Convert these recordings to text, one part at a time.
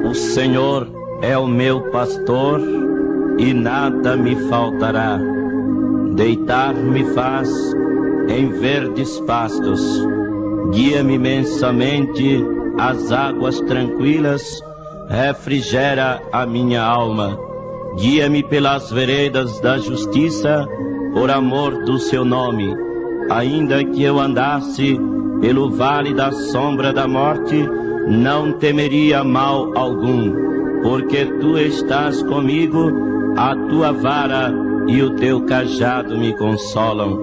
O Senhor é o meu pastor e nada me faltará. Deitar-me faz em verdes pastos, guia-me imensamente às águas tranquilas, refrigera a minha alma. Guia-me pelas veredas da justiça, por amor do seu nome. Ainda que eu andasse pelo vale da sombra da morte, não temeria mal algum, porque tu estás comigo, a tua vara e o teu cajado me consolam.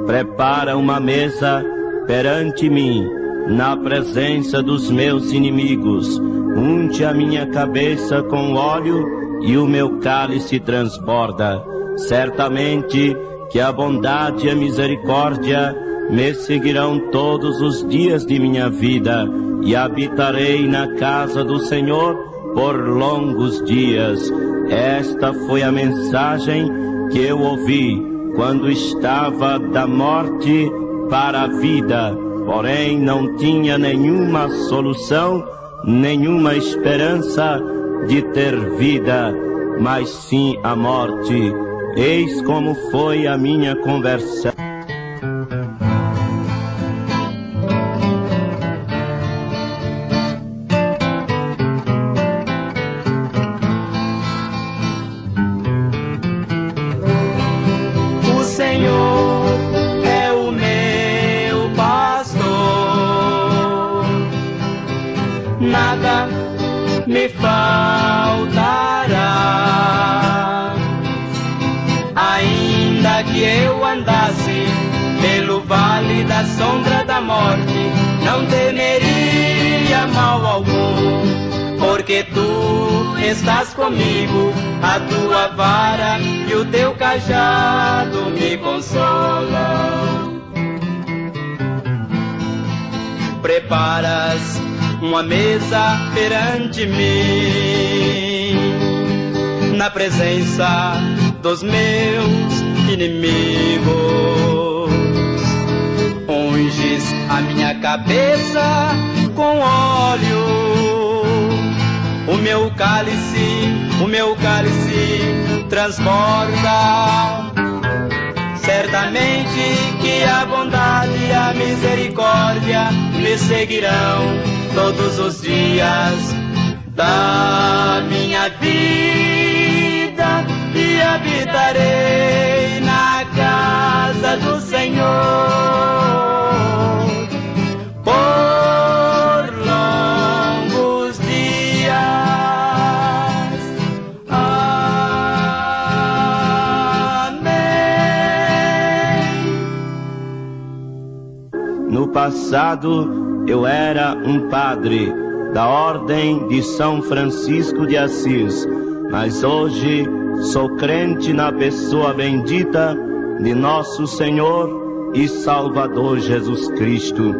Prepara uma mesa perante mim, na presença dos meus inimigos. Unte a minha cabeça com óleo e o meu cálice transborda. Certamente que a bondade e a misericórdia me seguirão todos os dias de minha vida, e habitarei na casa do Senhor por longos dias. Esta foi a mensagem que eu ouvi quando estava da morte para a vida, porém não tinha nenhuma solução, nenhuma esperança de ter vida, mas sim a morte. Eis como foi a minha conversão. Nada me faltará, ainda que eu andasse pelo vale da sombra da morte, não temeria mal algum, porque tu estás comigo, a tua vara e o teu cajado me consolam. Preparas uma mesa perante mim, na presença dos meus inimigos. Unges a minha cabeça com óleo, o meu cálice transborda. Certamente que a bondade e a misericórdia me seguirão todos os dias da minha vida, e habitarei na casa do Senhor por longos dias. Amém. No passado, eu era um padre da Ordem de São Francisco de Assis, mas hoje sou crente na pessoa bendita de nosso Senhor e Salvador Jesus Cristo.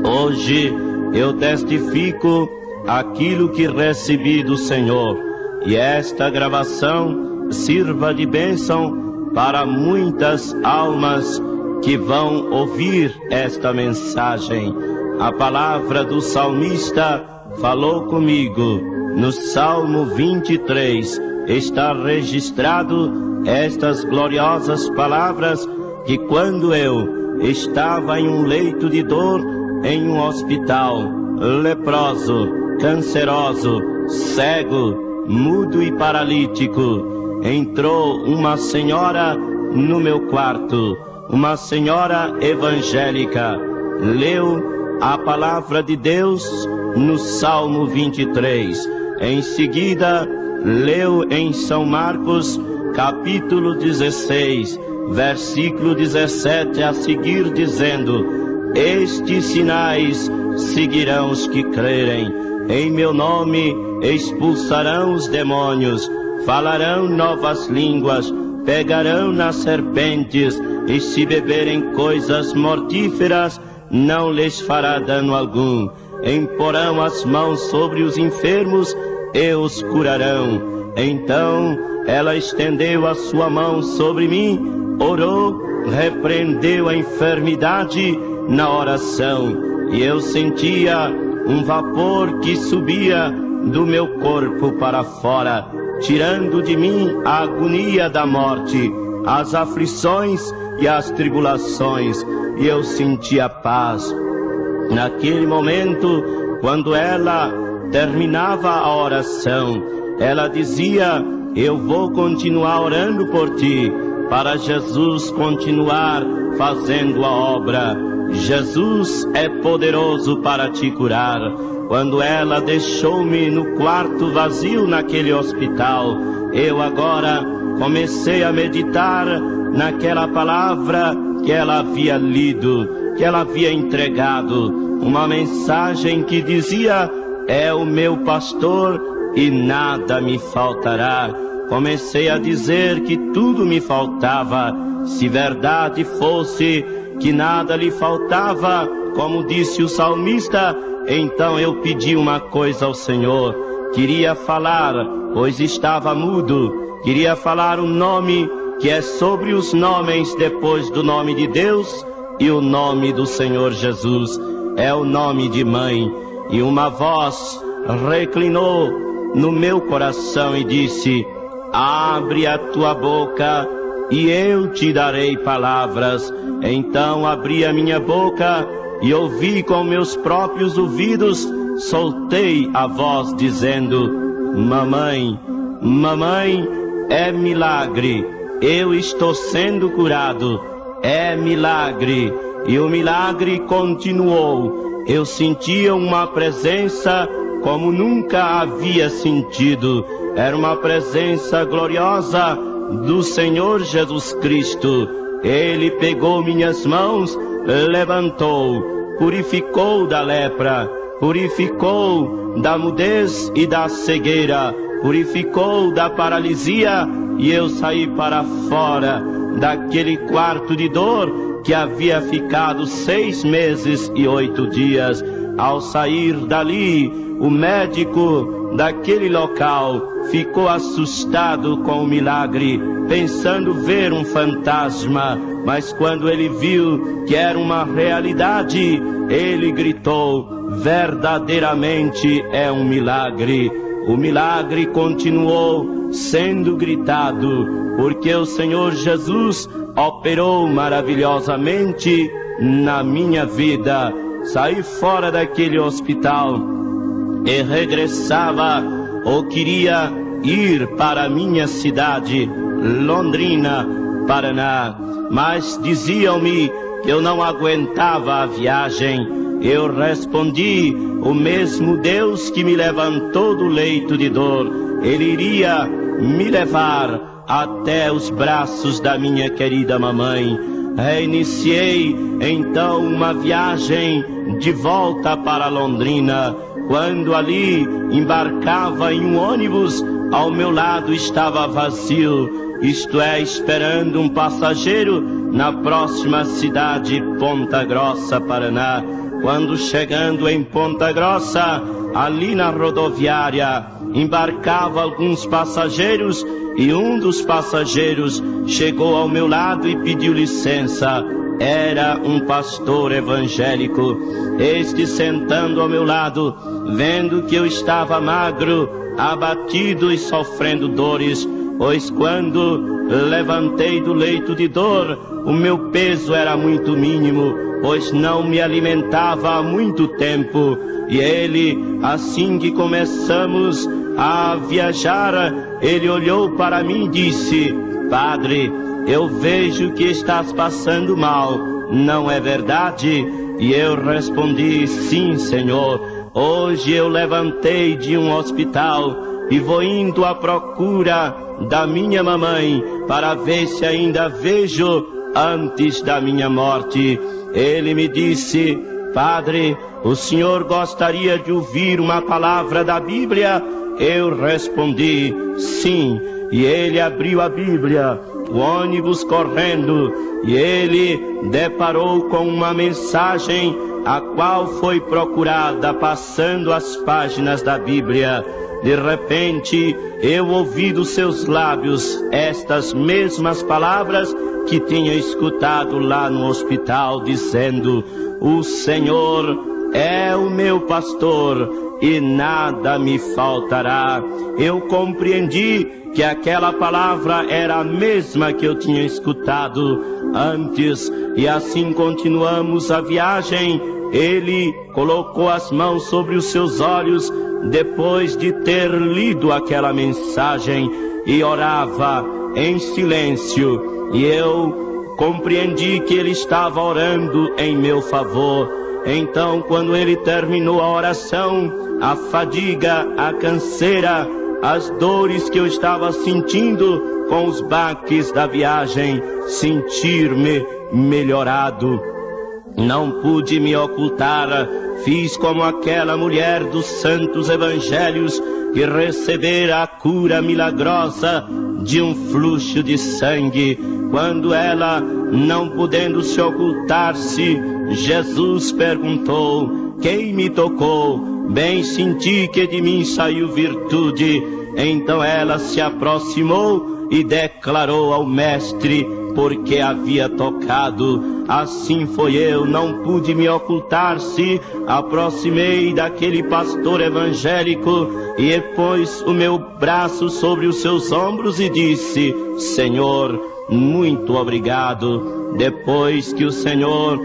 Hoje eu testifico aquilo que recebi do Senhor, e esta gravação sirva de bênção para muitas almas que vão ouvir esta mensagem. A palavra do salmista falou comigo. No Salmo 23 está registrado estas gloriosas palavras, que quando eu estava em um leito de dor, em um hospital, leproso, canceroso, cego, mudo e paralítico, entrou uma senhora no meu quarto, uma senhora evangélica, leu a palavra de Deus no Salmo 23. Em seguida, leu em São Marcos, capítulo 16, versículo 17 a seguir, dizendo: estes sinais seguirão os que crerem. Em meu nome expulsarão os demônios, falarão novas línguas, pegarão nas serpentes, e se beberem coisas mortíferas, não lhes fará dano algum. Imporão as mãos sobre os enfermos e os curarão. Então ela estendeu a sua mão sobre mim, orou, repreendeu a enfermidade na oração, e eu sentia um vapor que subia do meu corpo para fora, tirando de mim a agonia da morte, as aflições e as tribulações, e eu sentia paz. Naquele momento, quando ela terminava a oração, ela dizia: eu vou continuar orando por ti, para Jesus continuar fazendo a obra. Jesus é poderoso para te curar. Quando ela deixou-me no quarto vazio naquele hospital, eu agora comecei a meditar naquela palavra que ela havia lido, que ela havia entregado, uma mensagem que dizia: é o meu pastor e nada me faltará. Comecei a dizer que tudo me faltava. Se verdade fosse que nada lhe faltava, como disse o salmista, então eu pedi uma coisa ao Senhor. Queria falar, pois estava mudo. Queria falar um nome que é sobre os nomes, depois do nome de Deus, e o nome do Senhor Jesus. É o nome de mãe. E uma voz reclinou no meu coração e disse: abre a tua boca e eu te darei palavras. Então abri a minha boca e ouvi com meus próprios ouvidos, soltei a voz dizendo: mamãe, mamãe, é milagre, eu estou sendo curado, é milagre. E o milagre continuou. Eu sentia uma presença como nunca havia sentido. Era uma presença gloriosa do Senhor Jesus Cristo. Ele pegou minhas mãos, levantou, purificou da lepra, purificou da mudez e da cegueira, purificou da paralisia, e eu saí para fora daquele quarto de dor que havia ficado 6 meses e 8 dias. Ao sair dali, o médico daquele local ficou assustado com o milagre, pensando ver um fantasma, mas quando ele viu que era uma realidade, ele gritou: verdadeiramente é um milagre. O milagre continuou sendo gritado, porque o Senhor Jesus operou maravilhosamente na minha vida. Saí fora daquele hospital e regressava, ou queria ir para a minha cidade, Londrina, Paraná, mas diziam-me que eu não aguentava a viagem. Eu respondi: o mesmo Deus que me levantou do leito de dor, Ele iria me levar até os braços da minha querida mamãe. Reiniciei então uma viagem de volta para Londrina. Quando ali embarcava em um ônibus, ao meu lado estava vazio, isto é, esperando um passageiro na próxima cidade, Ponta Grossa, Paraná. Quando chegando em Ponta Grossa, ali na rodoviária, embarcava alguns passageiros, e um dos passageiros chegou ao meu lado e pediu licença. Era um pastor evangélico. Este, sentando ao meu lado, vendo que eu estava magro, abatido e sofrendo dores, pois quando levantei do leito de dor, o meu peso era muito mínimo, pois não me alimentava há muito tempo. E ele, assim que começamos a viajar, ele olhou para mim e disse: Padre, eu vejo que estás passando mal, não é verdade? E eu respondi: sim, Senhor. Hoje eu levantei de um hospital e vou indo à procura da minha mamãe para ver se ainda vejo antes da minha morte. Ele me disse: Padre, o senhor gostaria de ouvir uma palavra da Bíblia? Eu respondi: sim. E ele abriu a Bíblia, o ônibus correndo, e ele deparou com uma mensagem a qual foi procurada passando as páginas da Bíblia. De repente, eu ouvi dos seus lábios estas mesmas palavras que tinha escutado lá no hospital, dizendo: o Senhor é o meu pastor e nada me faltará. Eu compreendi que aquela palavra era a mesma que eu tinha escutado antes, e assim continuamos a viagem. Ele colocou as mãos sobre os seus olhos depois de ter lido aquela mensagem e orava em silêncio, e eu compreendi que ele estava orando em meu favor. Então, quando ele terminou a oração, a fadiga, a canseira, as dores que eu estava sentindo com os baques da viagem, sentir-me melhorado. Não pude me ocultar, fiz como aquela mulher dos santos evangelhos que recebera a cura milagrosa de um fluxo de sangue. Quando ela, não podendo se ocultar-se, Jesus perguntou: quem me tocou? Bem senti que de mim saiu virtude. Então ela se aproximou e declarou ao mestre porque havia tocado. Assim foi eu, não pude me ocultar-se, aproximei daquele pastor evangélico e pôs o meu braço sobre os seus ombros e disse: Senhor, muito obrigado. Depois que o Senhor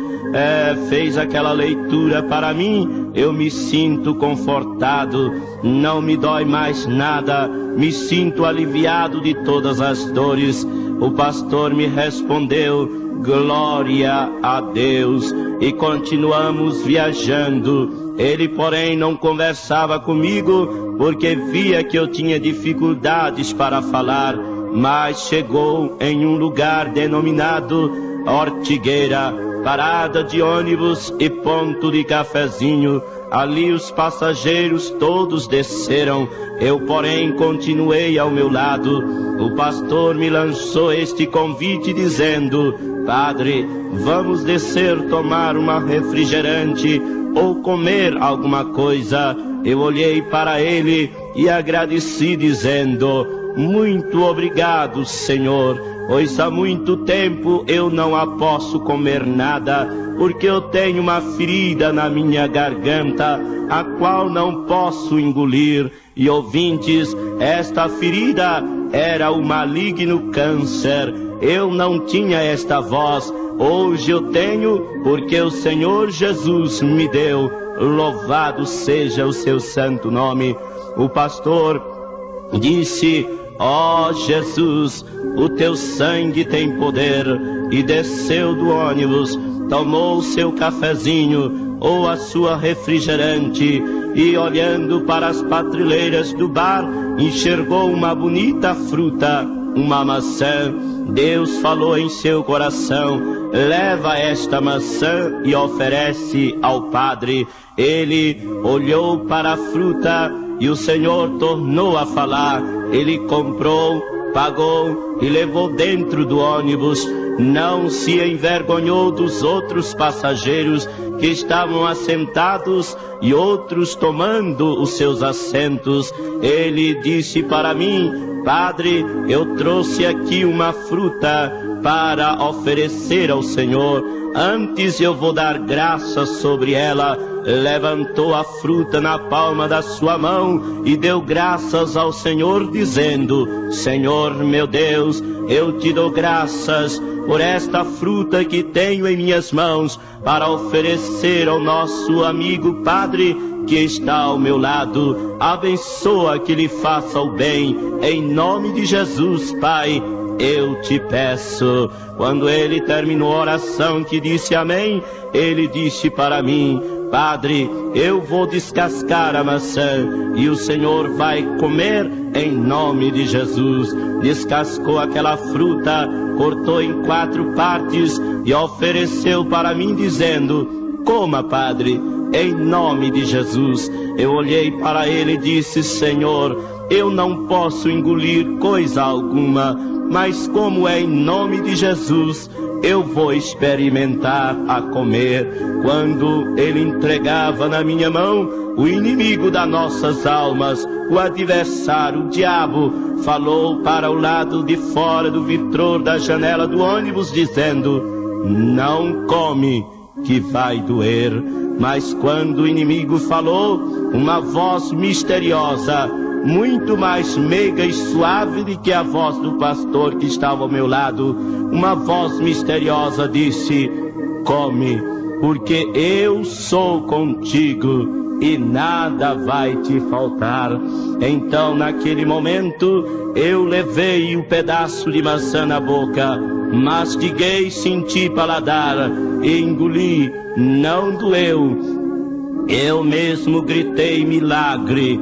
fez aquela leitura para mim, eu me sinto confortado, não me dói mais nada, me sinto aliviado de todas as dores. O pastor me respondeu: glória a Deus, e continuamos viajando. Ele, porém, não conversava comigo porque via que eu tinha dificuldades para falar, mas chegou em um lugar denominado Ortigueira, parada de ônibus e ponto de cafezinho. Ali os passageiros todos desceram, eu, porém, continuei ao meu lado. O pastor me lançou este convite dizendo: Padre, vamos descer tomar uma refrigerante ou comer alguma coisa. Eu olhei para ele e agradeci dizendo: muito obrigado, Senhor, pois há muito tempo eu não posso comer nada, porque eu tenho uma ferida na minha garganta, a qual não posso engolir. E ouvintes, esta ferida era o maligno câncer. Eu não tinha esta voz, hoje eu tenho, porque o Senhor Jesus me deu. Louvado seja o seu santo nome. O pastor disse: ó Jesus, o teu sangue tem poder. E desceu do ônibus, tomou o seu cafezinho ou a sua refrigerante e, olhando para as prateleras do bar, enxergou uma bonita fruta, uma maçã. Deus falou em seu coração: leva esta maçã e oferece ao Padre. Ele olhou para a fruta e o Senhor tornou a falar. Ele comprou, pagou e levou dentro do ônibus. Não se envergonhou dos outros passageiros que estavam assentados e outros tomando os seus assentos. Ele disse para mim: Padre, eu trouxe aqui uma fruta para oferecer ao Senhor. Antes eu vou dar graças sobre ela. Levantou a fruta na palma da sua mão e deu graças ao Senhor, dizendo: Senhor meu Deus, eu te dou graças por esta fruta que tenho em minhas mãos para oferecer ao nosso amigo Padre que está ao meu lado. Abençoa que lhe faça o bem, em nome de Jesus, Pai, eu te peço. Quando ele terminou a oração, que disse amém, ele disse para mim: Padre, eu vou descascar a maçã e o Senhor vai comer em nome de Jesus. Descascou aquela fruta, cortou em 4 partes e ofereceu para mim, dizendo: coma, Padre, em nome de Jesus. Eu olhei para ele e disse: Senhor, eu não posso engolir coisa alguma, mas como é em nome de Jesus, eu vou experimentar a comer. Quando ele entregava na minha mão o inimigo das nossas almas, o adversário, o diabo, falou para o lado de fora do vitrô da janela do ônibus, dizendo: não come, que vai doer. Mas quando o inimigo falou, uma voz misteriosa, muito mais meiga e suave do que a voz do pastor que estava ao meu lado, uma voz misteriosa disse: come, porque eu sou contigo e nada vai te faltar. Então, naquele momento, eu levei o pedaço de maçã na boca, mastiguei, senti paladar e engoli, não doeu. Eu mesmo gritei milagre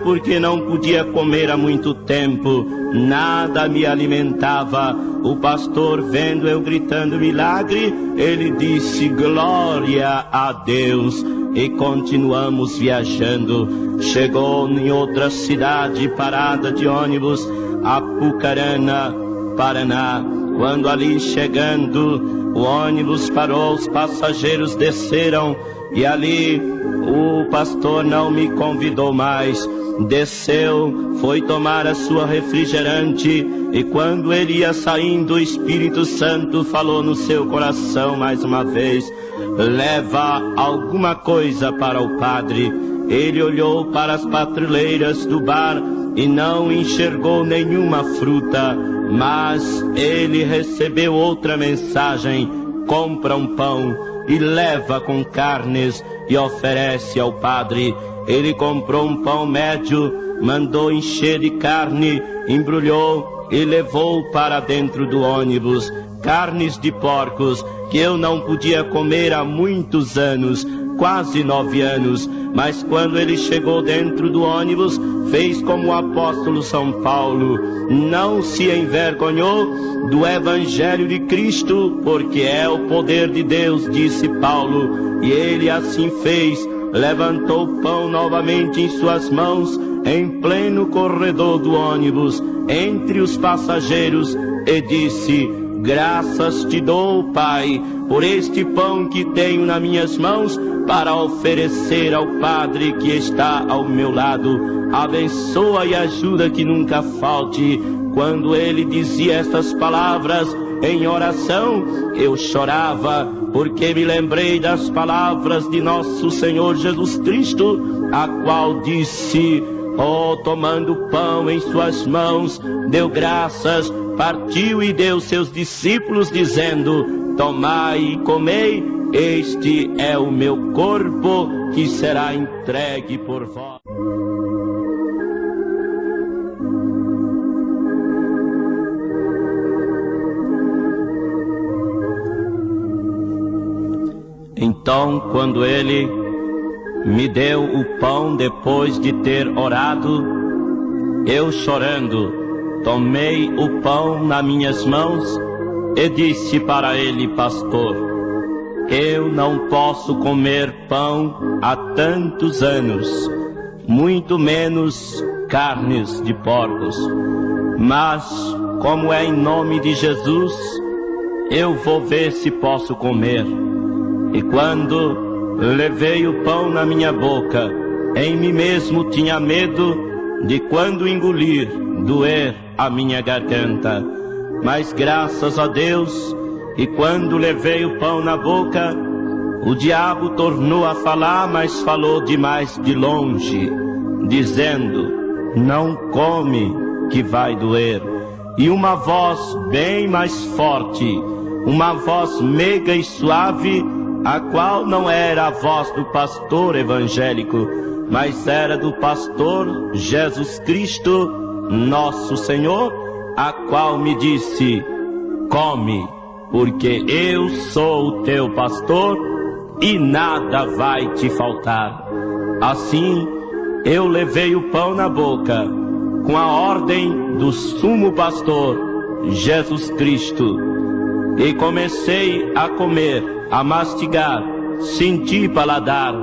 porque não podia comer há muito tempo, nada me alimentava. O pastor, vendo eu gritando milagre, ele disse: glória a Deus. E continuamos viajando. Chegou em outra cidade, parada de ônibus, Apucarana, Paraná. Quando ali chegando, o ônibus parou, os passageiros desceram, e ali o pastor não me convidou mais. Desceu, foi tomar a sua refrigerante, e quando ele ia saindo, o Espírito Santo falou no seu coração mais uma vez: leva alguma coisa para o padre. Ele olhou para as prateleiras do bar e não enxergou nenhuma fruta, mas ele recebeu outra mensagem: compra um pão e leva com carnes e oferece ao padre. Ele comprou um pão médio, mandou encher de carne, embrulhou e levou para dentro do ônibus. Carnes de porcos que eu não podia comer há muitos anos, quase 9 anos, mas quando ele chegou dentro do ônibus, fez como o apóstolo São Paulo, não se envergonhou do Evangelho de Cristo, porque é o poder de Deus, disse Paulo, e ele assim fez. Levantou o pão novamente em suas mãos, em pleno corredor do ônibus, entre os passageiros, e disse: graças te dou, Pai, por este pão que tenho nas minhas mãos, para oferecer ao Padre que está ao meu lado. Abençoa e ajuda que nunca falte. Quando ele dizia estas palavras em oração, eu chorava, porque me lembrei das palavras de nosso Senhor Jesus Cristo, a qual disse: tomando o pão em suas mãos, deu graças, partiu e deu seus discípulos, dizendo: tomai e comei, este é o meu corpo que será entregue por vós. Então, quando ele me deu o pão depois de ter orado, eu chorando, tomei o pão nas minhas mãos e disse para ele: pastor, eu não posso comer pão há tantos anos, muito menos carnes de porcos, mas como é em nome de Jesus, eu vou ver se posso comer. E quando levei o pão na minha boca, em mim mesmo tinha medo de, quando engolir, doer a minha garganta. Mas graças a Deus, e quando levei o pão na boca, o diabo tornou a falar, mas falou de mais de longe, dizendo: não come, que vai doer. E uma voz bem mais forte, uma voz meiga e suave, a qual não era a voz do pastor evangélico, mas era do pastor Jesus Cristo, nosso Senhor, a qual me disse: come, porque eu sou o teu pastor e nada vai te faltar. Assim, eu levei o pão na boca, com a ordem do sumo pastor, Jesus Cristo, e comecei a comer, a mastigar, senti paladar.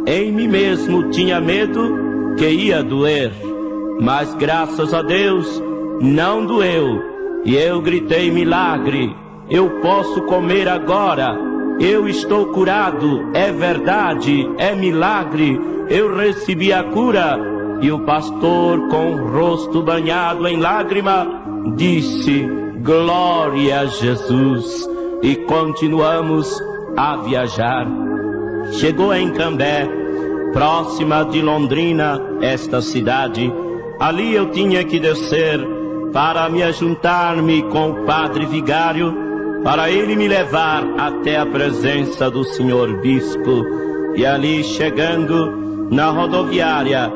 Em mim mesmo tinha medo que ia doer, mas graças a Deus não doeu, e eu gritei milagre, eu posso comer agora. Eu estou curado, é verdade, é milagre, eu recebi a cura. E o pastor, com o rosto banhado em lágrima, disse: glória a Jesus. E continuamos a viajar. Chegou em Cambé, próxima de Londrina, esta cidade. Ali eu tinha que descer para me ajuntar-me com o padre vigário, para ele me levar até a presença do senhor bispo. E ali, chegando na rodoviária,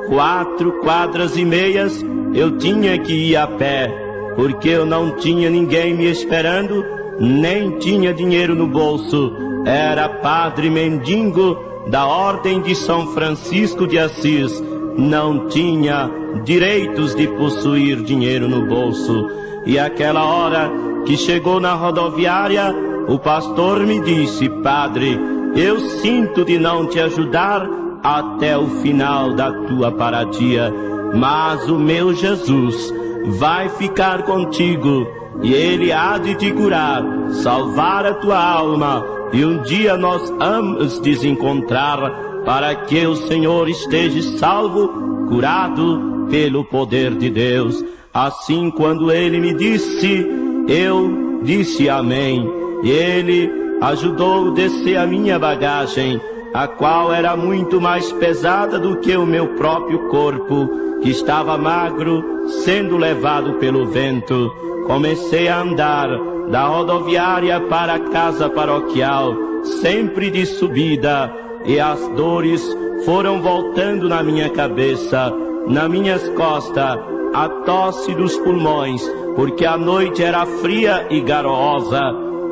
4 quadras e meias, eu tinha que ir a pé, porque eu não tinha ninguém me esperando, nem tinha dinheiro no bolso. Era padre mendigo da Ordem de São Francisco de Assis, não tinha direitos de possuir dinheiro no bolso. E aquela hora que chegou na rodoviária, o pastor me disse: padre, eu sinto de não te ajudar até o final da tua paradia, mas o meu Jesus vai ficar contigo, e ele há de te curar, salvar a tua alma, e um dia nós vamos desencontrar, para que o Senhor esteja salvo, curado pelo poder de Deus. Assim, quando ele me disse, eu disse amém, e ele ajudou a descer a minha bagagem, a qual era muito mais pesada do que o meu próprio corpo, que estava magro, sendo levado pelo vento. Comecei a andar da rodoviária para a casa paroquial, sempre de subida, e as dores foram voltando na minha cabeça, nas minhas costas, a tosse dos pulmões, porque a noite era fria e garosa.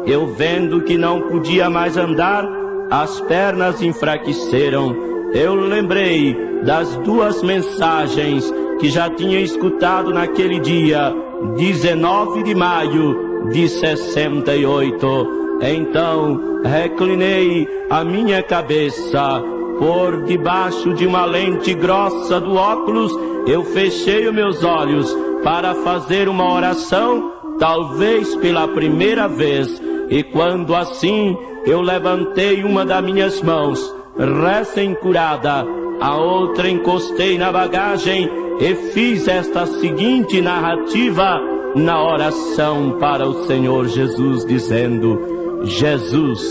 Eu, vendo que não podia mais andar, as pernas enfraqueceram. Eu lembrei das 2 mensagens que já tinha escutado naquele dia, 19 de maio de 68. Então reclinei a minha cabeça por debaixo de uma lente grossa do óculos. Eu fechei os meus olhos para fazer uma oração, talvez pela primeira vez. E quando assim eu levantei uma das minhas mãos, recém-curada, a outra encostei na bagagem e fiz esta seguinte narrativa na oração para o Senhor Jesus, dizendo: Jesus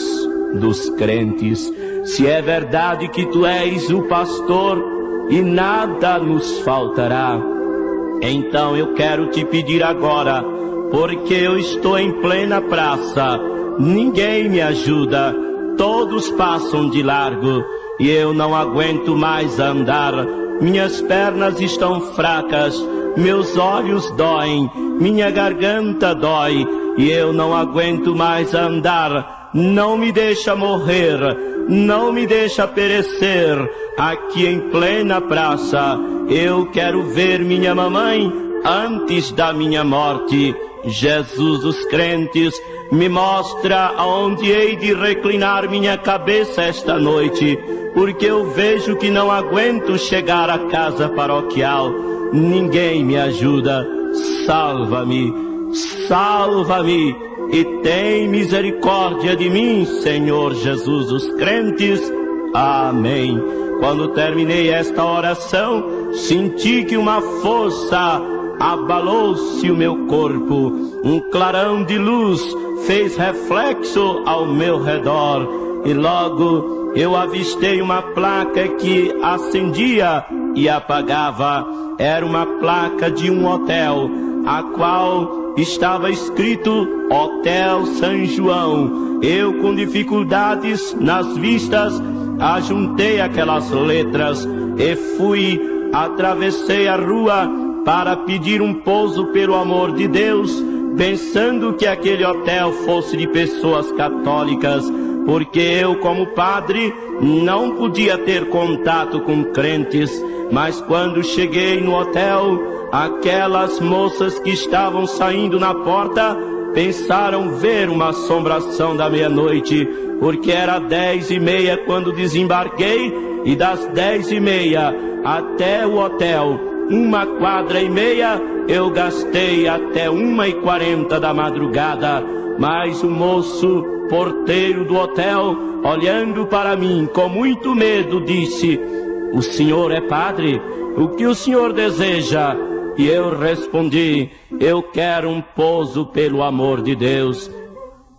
dos crentes, se é verdade que tu és o pastor e nada nos faltará, então eu quero te pedir agora, porque eu estou em plena praça, ninguém me ajuda, todos passam de largo e eu não aguento mais andar. Minhas pernas estão fracas, meus olhos doem, minha garganta dói e eu não aguento mais andar. Não me deixa morrer, não me deixa perecer aqui em plena praça. Eu quero ver minha mamãe antes da minha morte. Jesus dos crentes, me mostra aonde hei de reclinar minha cabeça esta noite, porque eu vejo que não aguento chegar à casa paroquial. Ninguém me ajuda. Salva-me, salva-me e tem misericórdia de mim, Senhor Jesus dos crentes. Amém. Quando terminei esta oração, senti que uma força abalou-se o meu corpo. Um clarão de luz fez reflexo ao meu redor e logo eu avistei uma placa que acendia e apagava. Era uma placa de um hotel, a qual estava escrito Hotel São João. Eu, com dificuldades nas vistas, ajuntei aquelas letras e atravessei a rua para pedir um pouso pelo amor de Deus, pensando que aquele hotel fosse de pessoas católicas, porque eu, como padre, não podia ter contato com crentes. Mas quando cheguei no hotel, aquelas moças que estavam saindo na porta pensaram ver uma assombração da meia-noite, porque era 10h30 quando desembarquei, e das 10h30 até o hotel, 1 quadra e meia, eu gastei até 1h40 da madrugada. Mas o moço, porteiro do hotel, olhando para mim com muito medo, disse: o senhor é padre? O que o senhor deseja? E eu respondi: eu quero um pouso pelo amor de Deus.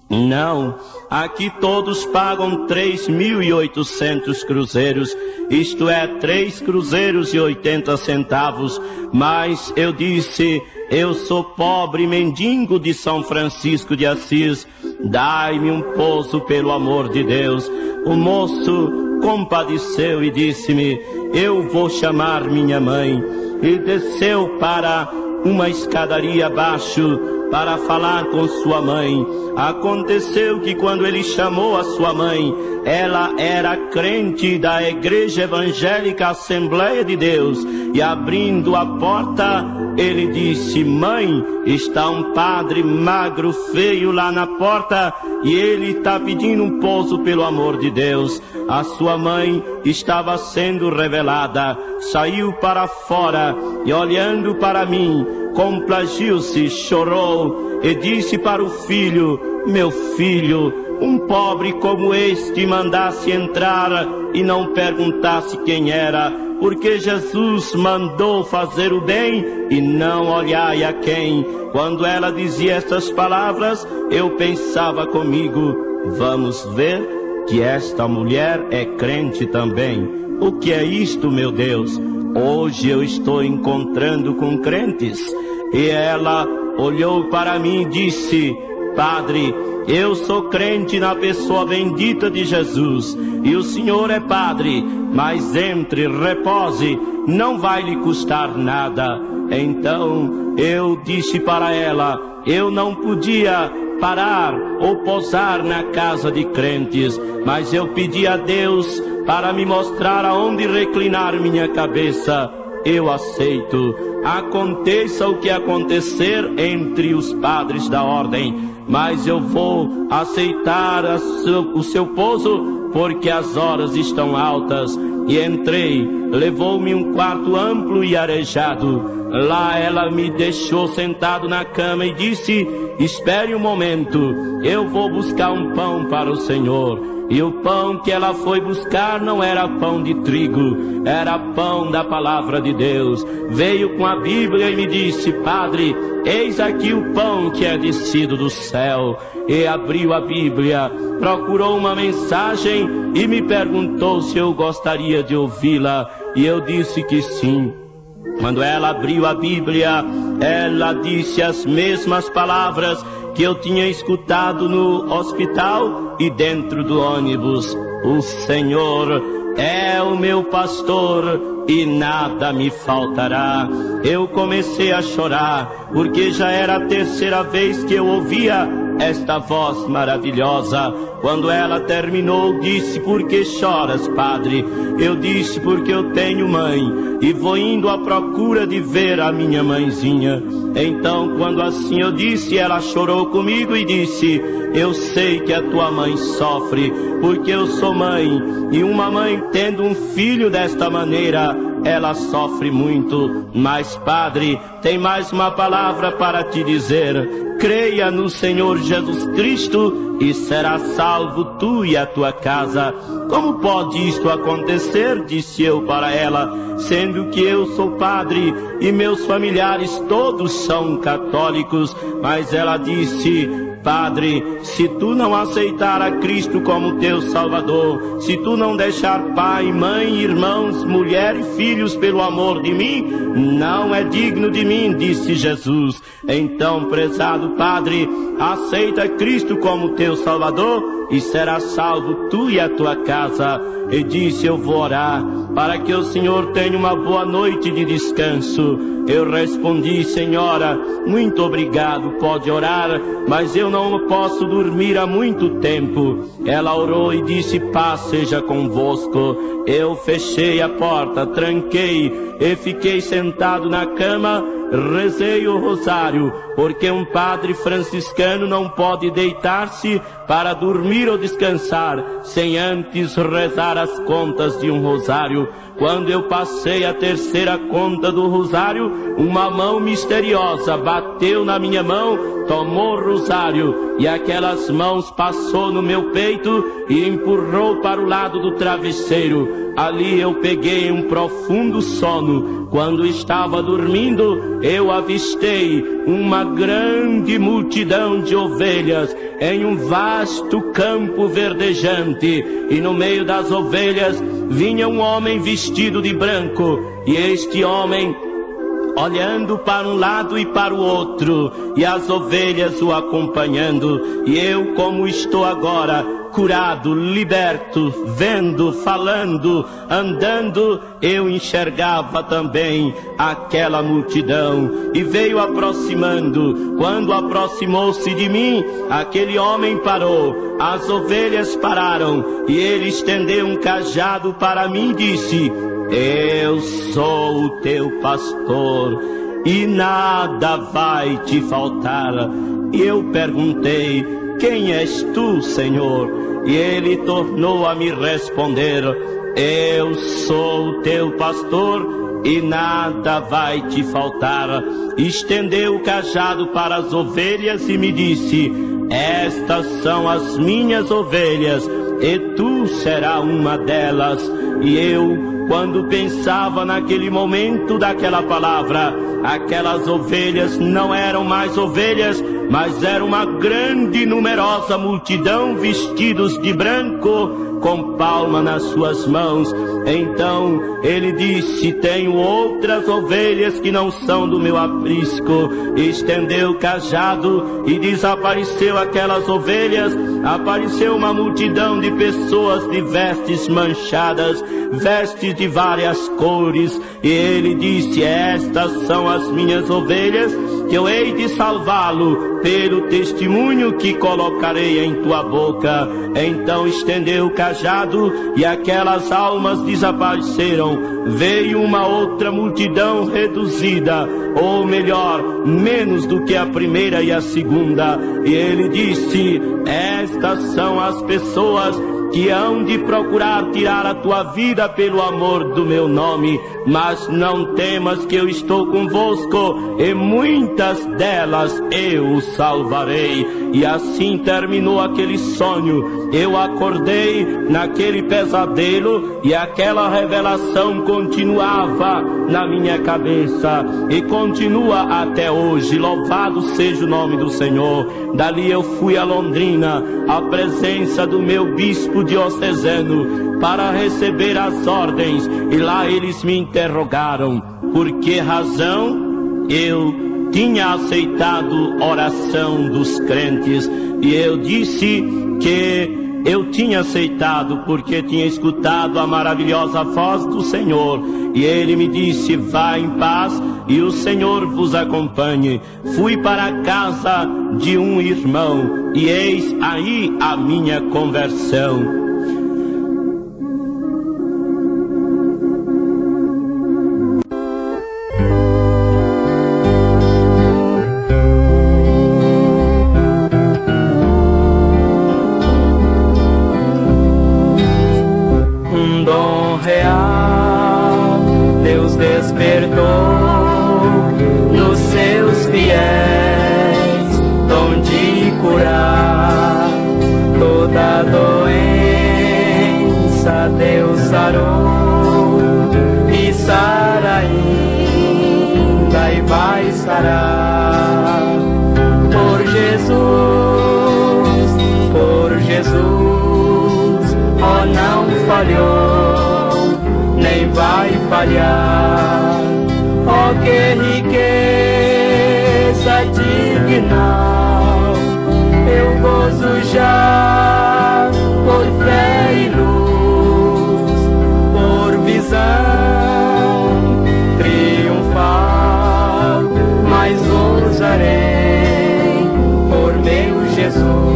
Não, aqui todos pagam 3.800 cruzeiros, isto é, 3 cruzeiros e 80 centavos. Mas eu disse: eu sou pobre mendigo de São Francisco de Assis, dai-me um pouso pelo amor de Deus. O moço compadeceu e disse-me: eu vou chamar minha mãe. E desceu para uma escadaria abaixo para falar com sua mãe. Aconteceu que quando ele chamou a sua mãe, ela era crente da Igreja Evangélica Assembleia de Deus, e abrindo a porta, ele disse: mãe, está um padre magro, feio lá na porta, e ele está pedindo um pouso pelo amor de Deus. A sua mãe estava sendo revelada, saiu para fora e, olhando para mim, complagiu-se, chorou e disse para o filho: meu filho, um pobre como este mandasse entrar e não perguntasse quem era, porque Jesus mandou fazer o bem e não olhai a quem. Quando ela dizia estas palavras, eu pensava comigo: vamos ver que esta mulher é crente também. O que é isto, meu Deus? Hoje eu estou encontrando com crentes. E ela olhou para mim e disse: padre, eu sou crente na pessoa bendita de Jesus, e o senhor é padre, mas entre, repose, não vai lhe custar nada. Então eu disse para ela: eu não podia parar ou posar na casa de crentes, mas eu pedi a Deus para me mostrar aonde reclinar minha cabeça. Eu aceito, aconteça o que acontecer entre os padres da ordem, mas eu vou aceitar o seu pouso, porque as horas estão altas. E entrei, levou-me um quarto amplo e arejado. Lá ela me deixou sentado na cama e disse: espere um momento, eu vou buscar um pão para o Senhor. E o pão que ela foi buscar não era pão de trigo, era pão da palavra de Deus. Veio com a Bíblia e me disse: padre, eis aqui o pão que é descido do céu. E abriu a Bíblia, procurou uma mensagem e me perguntou se eu gostaria de ouvi-la. E eu disse que sim. Quando ela abriu a Bíblia, ela disse as mesmas palavras que eu tinha escutado no hospital e dentro do ônibus: o Senhor é o meu pastor e nada me faltará. Eu comecei a chorar, porque já era a terceira vez que eu ouvia esta voz maravilhosa. Quando ela terminou, disse: por que choras, padre? Eu disse: porque eu tenho mãe e vou indo à procura de ver a minha mãezinha. Então, quando assim eu disse, ela chorou comigo e disse: eu sei que a tua mãe sofre, porque eu sou mãe, e uma mãe tendo um filho desta maneira, ela sofre muito. Mas, padre, tem mais uma palavra para te dizer: creia no Senhor Jesus Cristo e serás salvo tu e a tua casa. Como pode isto acontecer? Disse eu para ela, sendo que eu sou padre e meus familiares todos são católicos. Mas ela disse: padre, se tu não aceitar a Cristo como teu Salvador, se tu não deixar pai, mãe, irmãos, mulher e filhos pelo amor de mim, não é digno de mim, disse Jesus. Então, prezado padre, aceita Cristo como teu Salvador e serás salvo tu e a tua casa. E disse: eu vou orar para que o Senhor tenha uma boa noite de descanso. Eu respondi: senhora, muito obrigado, pode orar, mas eu não posso dormir há muito tempo. Ela orou e disse: paz seja convosco. Eu fechei a porta, tranquei e fiquei sentado na cama rezei o rosário, porque um padre franciscano não pode deitar-se para dormir ou descansar sem antes rezar as contas de um rosário. Quando eu passei a terceira conta do rosário, uma mão misteriosa bateu na minha mão, tomou o rosário e aquelas mãos passou no meu peito e empurrou para o lado do travesseiro. Ali eu peguei um profundo sono. Quando estava dormindo, eu avistei uma grande multidão de ovelhas em um vasto campo verdejante, e no meio das ovelhas vinha um homem vestido de branco, e este homem olhando para um lado e para o outro, e as ovelhas o acompanhando. E eu, como estou agora, curado, liberto, vendo, falando, andando, eu enxergava também aquela multidão, e veio aproximando. Quando aproximou-se de mim, aquele homem parou, as ovelhas pararam, e ele estendeu um cajado para mim e disse: eu sou o teu pastor e nada vai te faltar. E eu perguntei: quem és tu, Senhor? E ele tornou a me responder: eu sou o teu pastor e nada vai te faltar. Estendeu o cajado para as ovelhas e me disse: estas são as minhas ovelhas e tu serás uma delas. E eu, quando pensava naquele momento daquela palavra, aquelas ovelhas não eram mais ovelhas, mas era uma grande e numerosa multidão vestidos de branco, com palma nas suas mãos. Então ele disse: tenho outras ovelhas que não são do meu aprisco. Estendeu o cajado e desapareceu aquelas ovelhas. Apareceu uma multidão de pessoas de vestes manchadas, vestes de várias cores, e ele disse: estas são as minhas ovelhas, que eu hei de salvá-lo pelo testemunho que colocarei em tua boca. Então estendeu o cajado e aquelas almas desapareceram. Veio uma outra multidão reduzida, ou melhor, menos do que a primeira e a segunda, e ele disse: estas são as pessoas que hão de procurar tirar a tua vida pelo amor do meu nome, mas não temas que eu estou convosco, e muitas delas eu os salvarei. E assim terminou aquele sonho. Eu acordei naquele pesadelo e aquela revelação continuava na minha cabeça e continua até hoje. Louvado seja o nome do Senhor. Dali eu fui a Londrina, à presença do meu bispo diocesano, para receber as ordens, e lá eles me interrogaram por que razão eu tinha aceitado oração dos crentes, e eu disse que eu tinha aceitado porque tinha escutado a maravilhosa voz do Senhor, e ele me disse: vá em paz e o Senhor vos acompanhe. Fui para a casa de um irmão e eis aí a minha conversão. Nem vai falhar. Oh, que riqueza digna, eu gozo já por fé e luz, por visão triunfal, mas gozarei por meu Jesus.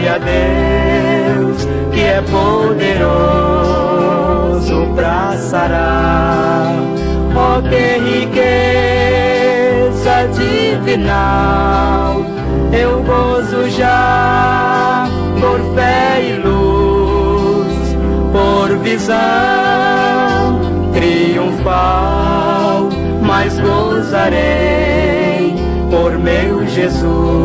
a Deus, que é poderoso pra sarar. Oh, que riqueza divinal, eu gozo já por fé e luz, por visão triunfal, mas gozarei por meu Jesus.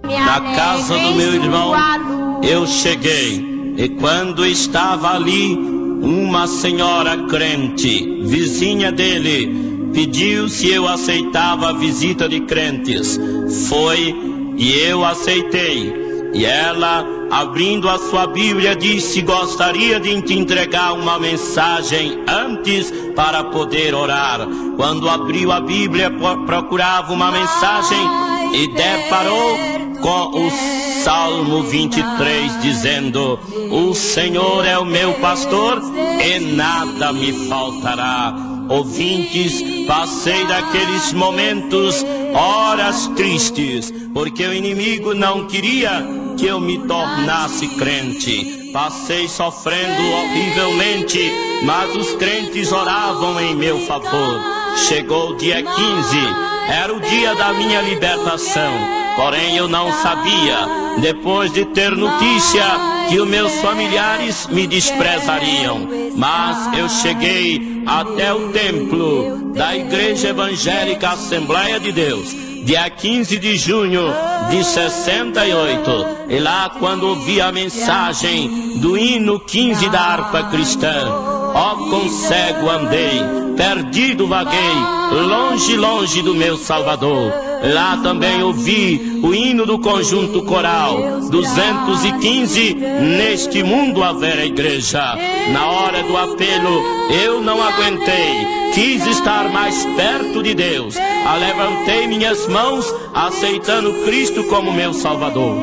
Na casa do meu irmão eu cheguei, e quando estava ali, uma senhora crente, vizinha dele, pediu se eu aceitava a visita de crentes. Foi e eu aceitei. E ela, abrindo a sua Bíblia, disse: gostaria de te entregar uma mensagem antes para poder orar. Quando abriu a Bíblia, procurava uma mensagem e deparou com o Salmo 23, dizendo: o Senhor é o meu pastor e nada me faltará. Ouvintes, passei daqueles momentos, horas tristes, porque o inimigo não queria que eu me tornasse crente. Passei sofrendo horrivelmente, mas os crentes oravam em meu favor. Chegou o dia 15, era o dia da minha libertação, porém eu não sabia, depois de ter notícia, que os meus familiares me desprezariam. Mas eu cheguei até o templo da Igreja Evangélica Assembleia de Deus, dia 15 de junho de 68. E lá, quando ouvi a mensagem do hino 15 da harpa cristã, ó, com cego andei, perdido vaguei, longe, longe do meu Salvador. Lá também ouvi o hino do conjunto coral 215, neste mundo haverá igreja. Na hora do apelo eu não aguentei, quis estar mais perto de Deus. Levantei minhas mãos, aceitando Cristo como meu Salvador.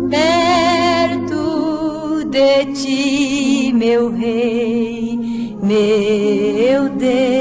Perto de ti, meu Rei, meu Deus.